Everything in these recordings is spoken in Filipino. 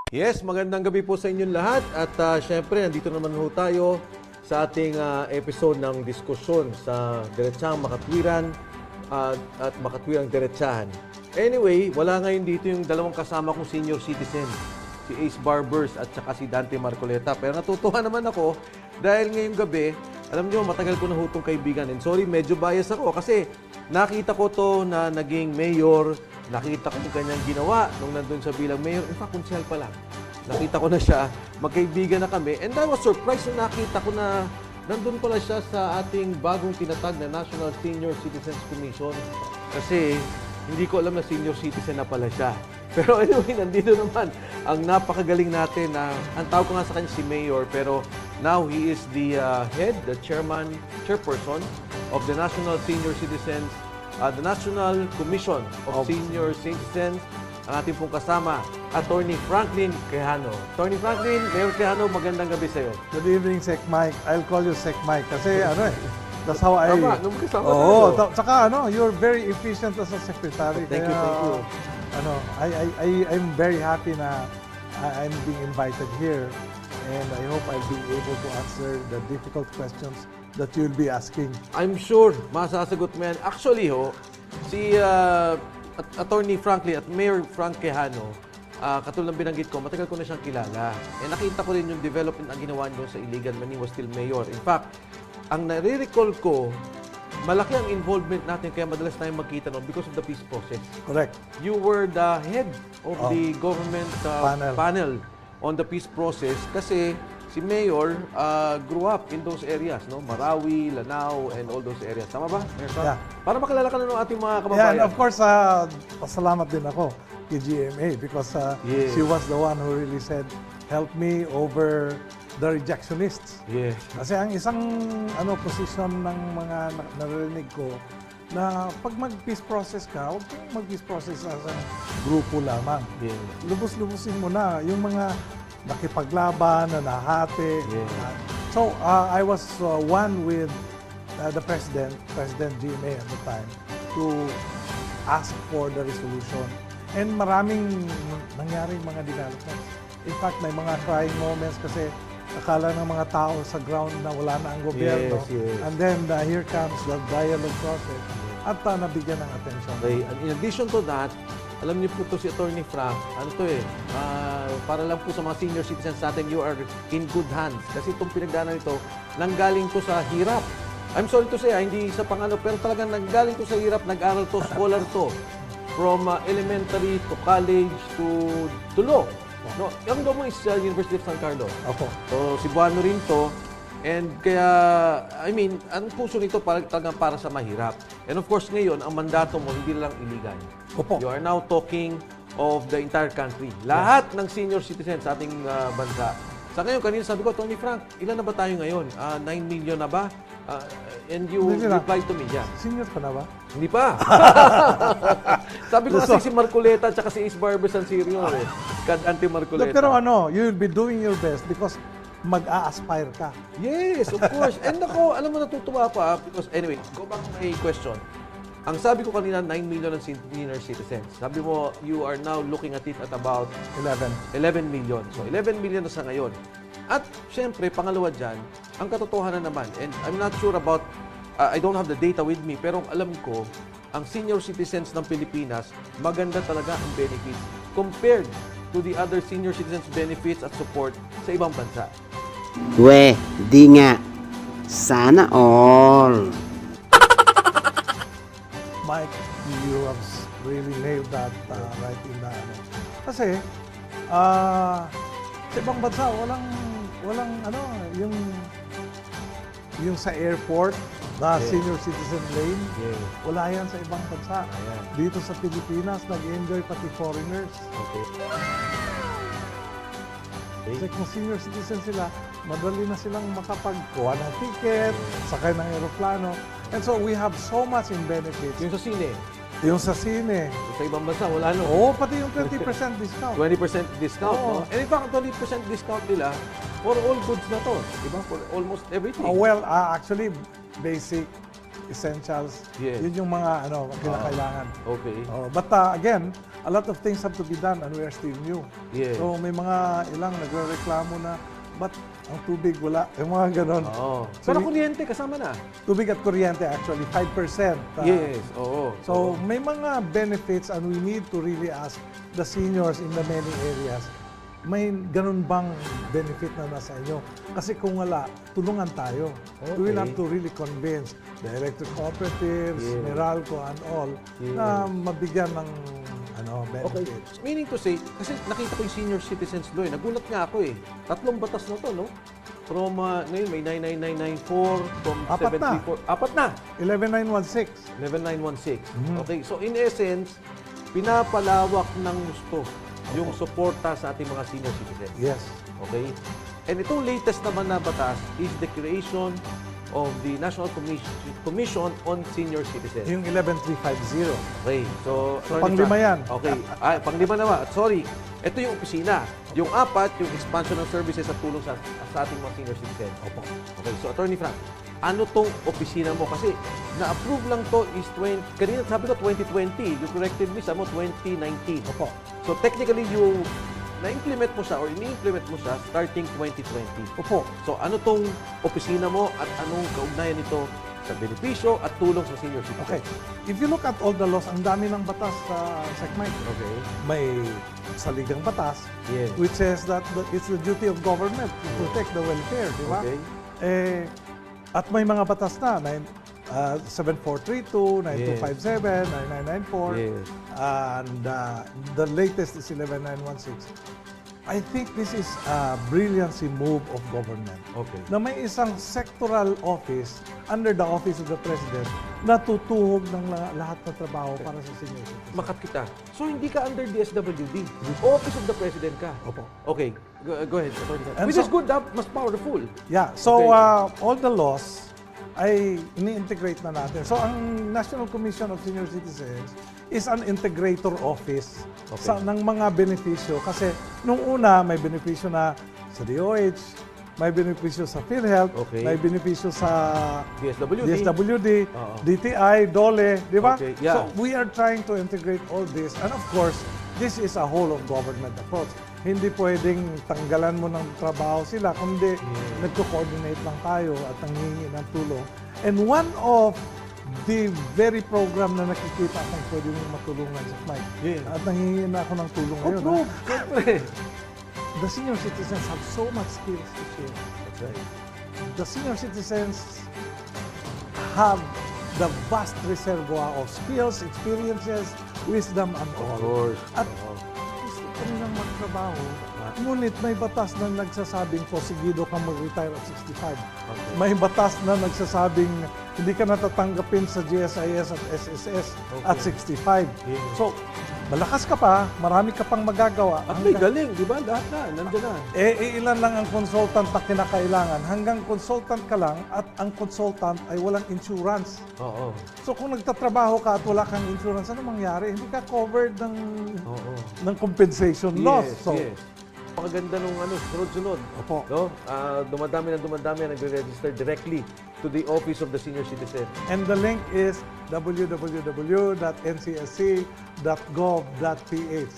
Yes, magandang gabi po sa inyong lahat at syempre nandito naman ho tayo sa ating episode ng diskusyon sa Diretsahang Makatwiran at Makatwirang Diretsahan. Anyway, wala ngayon dito yung dalawang kasama kong senior citizen, si Ace Barbers at saka si Dante Marcoleta. Pero natutuwa naman ako dahil ngayong gabi, alam nyo, matagal ko na hutong kaibigan. And sorry, medyo bias ako kasi nakita ko to na naging mayor. Nakita ko yung kanyang ginawa nung nandun sa bilang mayor. In fact, konsehal pa lang. Nakita ko na siya, magkaibigan na kami. And I was surprised nung nakita ko na nandun pala siya sa ating bagong tinatag na National Senior Citizens Commission. Kasi hindi ko alam na senior citizen na pala siya. Pero anyway, nandito naman ang napakagaling natin na, ang tawag ko nga sa kanya si Mayor, pero now he is the chairperson of the National Senior Citizens the National Commission of Senior Citizens, ang ating pong kasama, Attorney Franklin Quijano. Attorney Franklin, Mayor Quijano, magandang gabi sa iyo. Good evening, Sec Mike. I'll call you Sec Mike kasi that's how I... Tama, nung kasama tsaka you're very efficient as a secretary. Thank you. I'm very happy na I'm being invited here and I hope I'll be able to answer the difficult questions that you'll be asking. I'm sure masasagot mo yan. Actually, si Attorney Franklin at Mayor Frank Quijano, katulad ng binanggit ko, matagal ko na siyang kilala. Eh, nakita ko rin yung development ang ginawa niyo sa Iligan when he was still mayor. In fact, ang nare-recall ko, malaki ang involvement natin kaya madalas tayong magkita noon because of the peace process. Correct. You were the head of the government panel on the peace process kasi si Mayor grew up in those areas, no? Marawi, Lanao, and all those areas. Tama ba? Yeah. Para makilala ka na ng ating mga kababayan. Yeah, and of course, pasalamat din ako kay GMA because Yes. she was the one who really said, help me over the rejectionists. Yes. Kasi ang isang posisyon ng mga narinig ko na pag mag-peace process ka, huwag kang mag-peace process as a grupo lamang. Yeah. Lubos-lubusin mo na yung mga nakipaglaban, na nahati. Yeah. So, I was one with the President GMA at the time, to ask for the resolution. And maraming nangyaring mga developments. In fact, may mga crying moments kasi akala ng mga tao sa ground na wala na ang gobyerno. Yes. And then here comes the dialogue process at nabigyan ng atensyon. Okay. And in addition to that, alam niyo po to si Attorney Frank, para lang po sa mga senior citizens natin, you are in good hands. Kasi itong pinagdaanan nito, nanggaling to sa hirap. I'm sorry to say, hindi sa pangano, pero talagang nanggaling to sa hirap, nag-aral to, scholar to. From elementary to college to law. No, yung law mo is University of San Carlos. Opo. So, Cebuano rin to. And kaya, ang puso nito talagang para sa mahirap. And of course, ngayon, ang mandato mo, hindi lang iligan. Opo. You are now talking of the entire country. Lahat ng senior citizens sa ating bansa. Sa ngayon, kanina sabi ko, Tony Frank, ilan na ba tayo ngayon? 9 million na ba? And you replied to me, yeah. Senior pa na ba? Hindi pa. Sabi ko kasi si Marcoleta at saka si Ace Barbers ang senior eh. Dante Marcoleta. Pero you'll be doing your best because mag-a-aspire ka. Yes, of course. And ako, alam mo, natutuwa pa because anyway, go back to my question. Ang sabi ko kanina, 9 million ang senior citizens. Sabi mo, you are now looking at it at about 11 million. So, 11 million na sa ngayon. At, syempre, pangalawa dyan, ang katotohanan naman, and I'm not sure about, I don't have the data with me, pero alam ko, ang senior citizens ng Pilipinas, maganda talaga ang benefits compared to the other senior citizens benefits at support sa ibang bansa. Di nga. Sana all. Mike, you have really nailed that right in the Kasi, sa ibang bansa, walang yung sa airport, senior citizen lane, wala yan sa ibang bansa. Dito sa Pilipinas, nag-enjoy pati foreigners. Okay. Kasi kung senior citizen sila, madali na silang makapagkuha ng ticket, sakay ng aeroplano. And so we have so much in benefits. Yung sa sine, Yung sa sine. sa ibang bansa, wala no. Oo, pati yung 20% discount. 20% discount, Oo. no? And in fact, 20% discount nila for all goods na to. Diba? For almost everything. Actually, basic, essentials, Yes. yun yung mga kinakailangan. Okay. But again, a lot of things have to be done and we are still new. Yes. So may mga ilang nagre-reklamo na, ba't ang tubig wala? Yung mga ganon. Oo. So, Pero kuryente, kasama na. tubig at kuryente actually, 5%. Yes, oo. So may mga benefits and we need to really ask the seniors in the many areas, may ganun bang benefit na nasa inyo? Kasi kung wala, tulungan tayo. We will Okay. have to really convince the electric cooperatives, Yeah. Meralco and all, Yeah. na mabigyan ng Okay. benefits. Meaning to say, kasi nakita ko yung senior citizens law eh. Nagulat nga ako eh. 3 batas na to, no? From, ngayon may 99994, from Apat na. 734. Apat na! 11916. 11916. Mhm. Okay, so in essence, pinapalawak ng gusto yung suporta sa ating mga senior citizens. Yes. Okay? And itong latest naman na batas is the creation of the National Commission on Senior Citizens. Yung 11350. Okay, so... So, Attorney panglima Frank. yan. Okay, panglima naman. Sorry, ito yung opisina. Yung 4, yung expansion ng services at tulong sa ating mga senior citizens. Opo. Okay, so Attorney Frank, ano tong opisina mo? Kasi na-approve lang to is kanina sabi ko 2020, you corrected me, sabi mo 2019. Opo. So technically, you na-implement mo siya or ini-implement mo siya starting 2020. Opo. So ano tong opisina mo at anong kaugnayan nito sa benepisyo at tulong sa senior citizens? Okay. If you look at all the laws, ang dami ng batas sa SECMIC. Okay. May saligang batas, Yes. which says that it's the duty of government to protect the welfare, di ba? Okay. At may mga batas na, 7432, 9257, 9994, Yes. and the latest is 11916. I think this is a brilliancy move of government Okay. na may isang sectoral office under the office of the president na tutuhog ng lahat ng trabaho para sa senior citizens. Makat kita. So hindi ka under DSWD. Office of the President ka. Opo. Okay. Go ahead. Attorney Frank. And Which so- is good, mas powerful. Yeah, so Okay. all the laws ay ini-integrate na natin. So ang National Commission of Senior Citizens is an integrator office Okay. ng mga benepisyo. Kasi nung una, may benepisyo na sa DOH, may benepisyo sa PhilHealth, Okay. may benepisyo sa DSWD, Oo. DTI, DOLE, di ba? Okay, yeah. So we are trying to integrate all this. And of course, this is a whole of government approach. Hindi pwedeng tanggalan mo ng trabaho sila, kundi nagko-coordinate lang tayo at nanghihingi ng tulong. And one of the very program na nakikita kung pwede mong matulungan sa Mike. Yeah. At nanghihingi na ako ng tulong ngayon. ha? Approve. Siyempre. The senior citizens have so much skills to share. That's right. The senior citizens have the vast reservoir of skills, experiences, wisdom, and Of all. course. At Oo. gusto ko nilang magtrabaho. Ngunit may batas na nagsasabing posigido kang mag-retire at 65. Okay. May batas na nagsasabing hindi ka natatanggapin sa GSIS at SSS at 65. Yeah. So, malakas ka pa, marami ka pang magagawa. At may galing, di ba? Lahat na, nandiyan na. Ilan lang ang consultant na kinakailangan. Hanggang consultant ka lang at ang consultant ay walang insurance. Oo. So kung nagtatrabaho ka at wala kang insurance, ano mangyari? Hindi ka covered Oo. ng compensation loss. Yes, So, yes. Pakaganda nung sunod-sunod. Opo. No? Dumadami nagre-register directly to the Office of the Senior Citizen. And the link is www.ncsc.gov.ph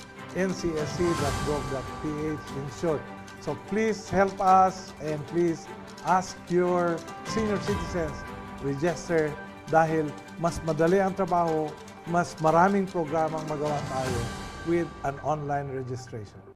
ncsc.gov.ph in short. So please help us and please ask your senior citizens register dahil mas madali ang trabaho, mas maraming programang magawa tayo with an online registration.